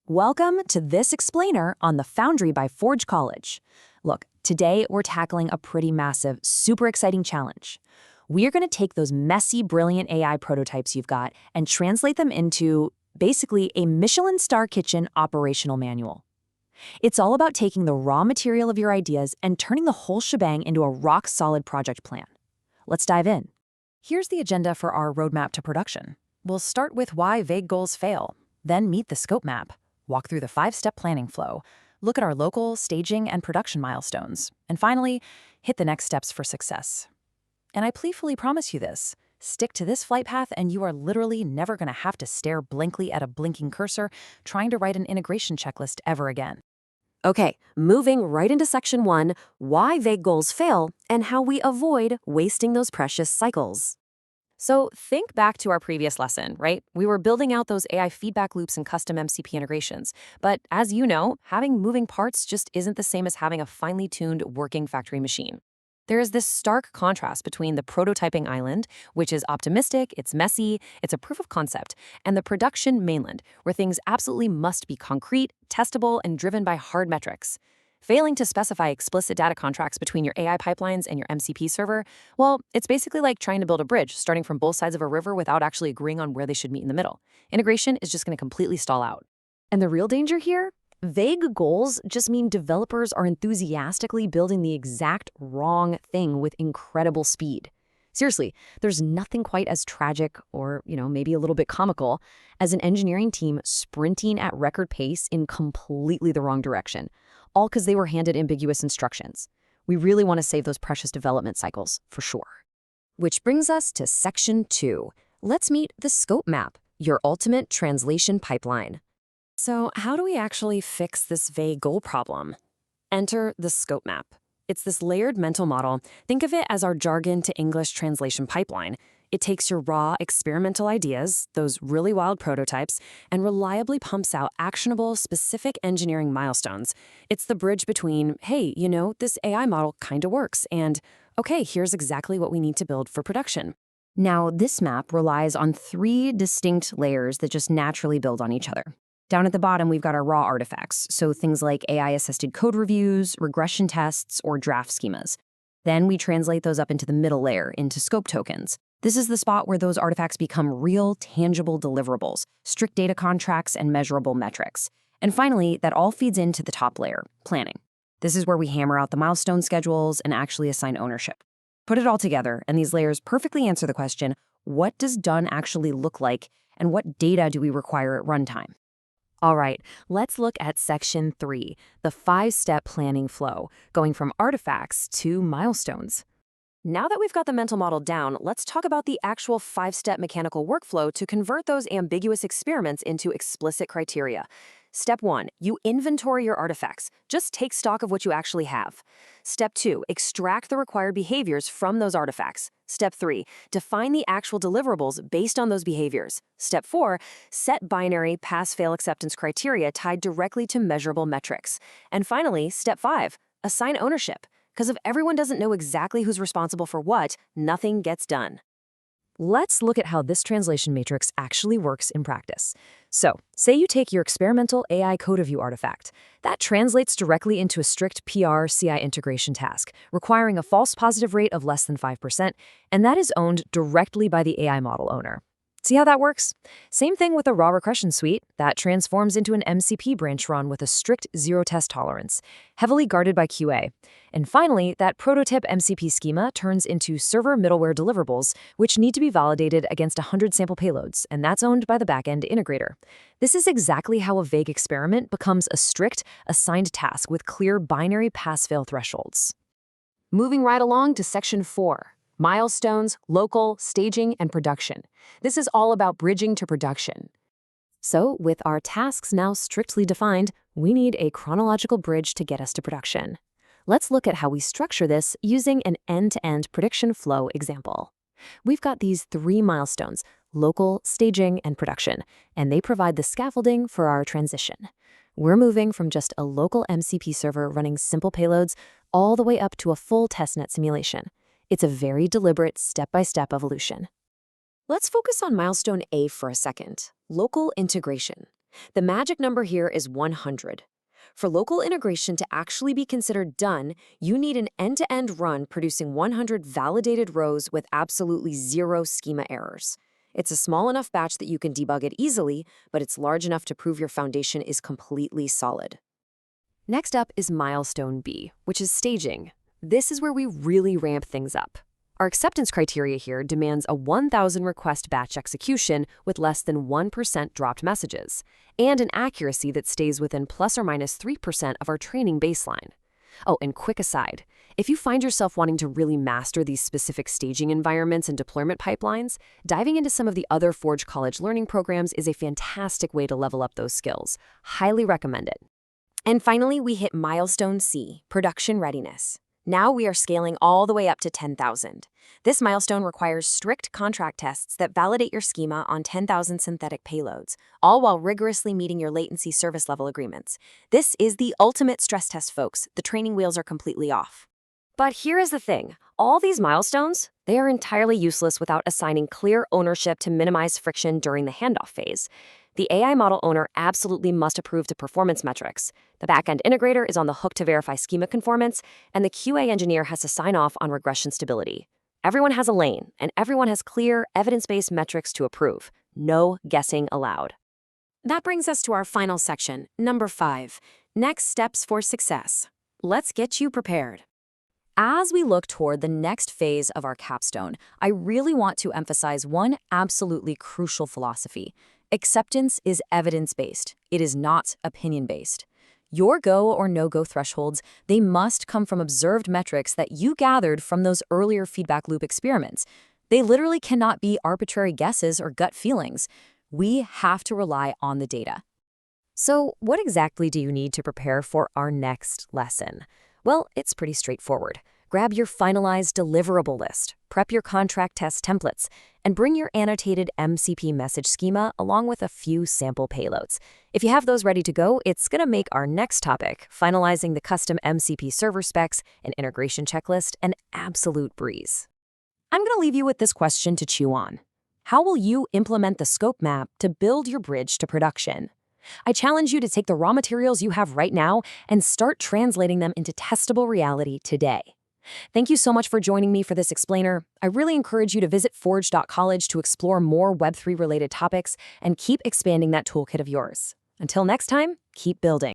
Welcome to this explainer on the Foundry by Forge College. Look, today we're tackling a pretty massive, super exciting challenge. We are going to take those messy, brilliant AI prototypes you've got and translate them into, basically, a Michelin star kitchen operational manual. It's all about taking the raw material of your ideas and turning the whole shebang into a rock-solid project plan. Let's dive in. Here's the agenda for our roadmap to production. We'll start with why vague goals fail, then meet the scope map, walk through the 5-step planning flow, look at our local, staging, and production milestones, and finally, hit the next steps for success. And I playfully promise you this, stick to this flight path and you are literally never going to have to stare blankly at a blinking cursor trying to write an integration checklist ever again. Okay, moving right into section 1, why vague goals fail and how we avoid wasting those precious cycles. So think back to our previous lesson, right? We were building out those AI feedback loops and custom MCP integrations. But as you know, having moving parts just isn't the same as having a finely tuned working factory machine. There is this stark contrast between the prototyping island, which is optimistic, it's messy, it's a proof of concept, and the production mainland, where things absolutely must be concrete, testable, and driven by hard metrics. Failing to specify explicit data contracts between your AI pipelines and your MCP server, well, it's basically like trying to build a bridge starting from both sides of a river without actually agreeing on where they should meet in the middle. Integration is just going to completely stall out. And the real danger here? Vague goals just mean developers are enthusiastically building the exact wrong thing with incredible speed. Seriously, there's nothing quite as tragic or, maybe a little bit comical as an engineering team sprinting at record pace in completely the wrong direction, all because they were handed ambiguous instructions. We really want to save those precious development cycles, for sure. Which brings us to section 2. Let's meet the scope map, your ultimate translation pipeline. So how do we actually fix this vague goal problem? Enter the scope map. It's this layered mental model. Think of it as our jargon to English translation pipeline. It takes your raw experimental ideas, those really wild prototypes, and reliably pumps out actionable, specific engineering milestones. It's the bridge between, hey, this AI model kinda works, and, okay, here's exactly what we need to build for production. Now, this map relies on 3 distinct layers that just naturally build on each other. Down at the bottom, we've got our raw artifacts, so things like AI-assisted code reviews, regression tests, or draft schemas. Then we translate those up into the middle layer, into scope tokens. This is the spot where those artifacts become real, tangible deliverables, strict data contracts, and measurable metrics. And finally, that all feeds into the top layer, planning. This is where we hammer out the milestone schedules and actually assign ownership. Put it all together, and these layers perfectly answer the question, what does done actually look like, and what data do we require at runtime? All right, let's look at section 3, the 5-step planning flow, going from artifacts to milestones. Now that we've got the mental model down, let's talk about the actual 5-step mechanical workflow to convert those ambiguous experiments into explicit criteria. Step 1, you inventory your artifacts. Just take stock of what you actually have. Step 2, extract the required behaviors from those artifacts. Step 3, define the actual deliverables based on those behaviors. Step 4, set binary pass-fail acceptance criteria tied directly to measurable metrics. And finally, step 5, assign ownership. Because if everyone doesn't know exactly who's responsible for what, nothing gets done. Let's look at how this translation matrix actually works in practice. So, say you take your experimental AI code review artifact. That translates directly into a strict PR/CI integration task, requiring a false positive rate of less than 5%, and that is owned directly by the AI model owner. See how that works? Same thing with a raw regression suite that transforms into an MCP branch run with a strict zero test tolerance, heavily guarded by QA. And finally, that prototype MCP schema turns into server middleware deliverables, which need to be validated against 100 sample payloads, and that's owned by the backend integrator. This is exactly how a vague experiment becomes a strict, assigned task with clear binary pass-fail thresholds. Moving right along to section 4. Milestones, local, staging, and production. This is all about bridging to production. So, with our tasks now strictly defined, we need a chronological bridge to get us to production. Let's look at how we structure this using an end-to-end prediction flow example. We've got these 3 milestones, local, staging, and production, and they provide the scaffolding for our transition. We're moving from just a local MCP server running simple payloads all the way up to a full testnet simulation. It's a very deliberate step-by-step evolution. Let's focus on milestone A for a second, local integration. The magic number here is 100. For local integration to actually be considered done, you need an end-to-end run producing 100 validated rows with absolutely zero schema errors. It's a small enough batch that you can debug it easily, but it's large enough to prove your foundation is completely solid. Next up is milestone B, which is staging. This is where we really ramp things up. Our acceptance criteria here demands a 1,000 request batch execution with less than 1% dropped messages, and an accuracy that stays within plus or minus 3% of our training baseline. Oh, and quick aside, if you find yourself wanting to really master these specific staging environments and deployment pipelines, diving into some of the other Forge College learning programs is a fantastic way to level up those skills. Highly recommend it. And finally, we hit milestone C, production readiness. Now we are scaling all the way up to 10,000. This milestone requires strict contract tests that validate your schema on 10,000 synthetic payloads, all while rigorously meeting your latency service level agreements. This is the ultimate stress test, folks. The training wheels are completely off. But here is the thing. All these milestones, they are entirely useless without assigning clear ownership to minimize friction during the handoff phase. The AI model owner absolutely must approve to performance metrics. The backend integrator is on the hook to verify schema conformance, and the QA engineer has to sign off on regression stability. Everyone has a lane, and everyone has clear, evidence-based metrics to approve. No guessing allowed. That brings us to our final section, number 5, next steps for success. Let's get you prepared. As we look toward the next phase of our capstone, I really want to emphasize one absolutely crucial philosophy. Acceptance is evidence-based. It is not opinion-based. Your go or no-go thresholds, they must come from observed metrics that you gathered from those earlier feedback loop experiments. They literally cannot be arbitrary guesses or gut feelings. We have to rely on the data. So, what exactly do you need to prepare for our next lesson? Well, it's pretty straightforward. Grab your finalized deliverable list, prep your contract test templates, and bring your annotated MCP message schema along with a few sample payloads. If you have those ready to go, it's going to make our next topic, finalizing the custom MCP server specs and integration checklist, an absolute breeze. I'm going to leave you with this question to chew on. How will you implement the scope map to build your bridge to production? I challenge you to take the raw materials you have right now and start translating them into testable reality today. Thank you so much for joining me for this explainer. I really encourage you to visit forge.college to explore more Web3 related topics and keep expanding that toolkit of yours. Until next time, keep building.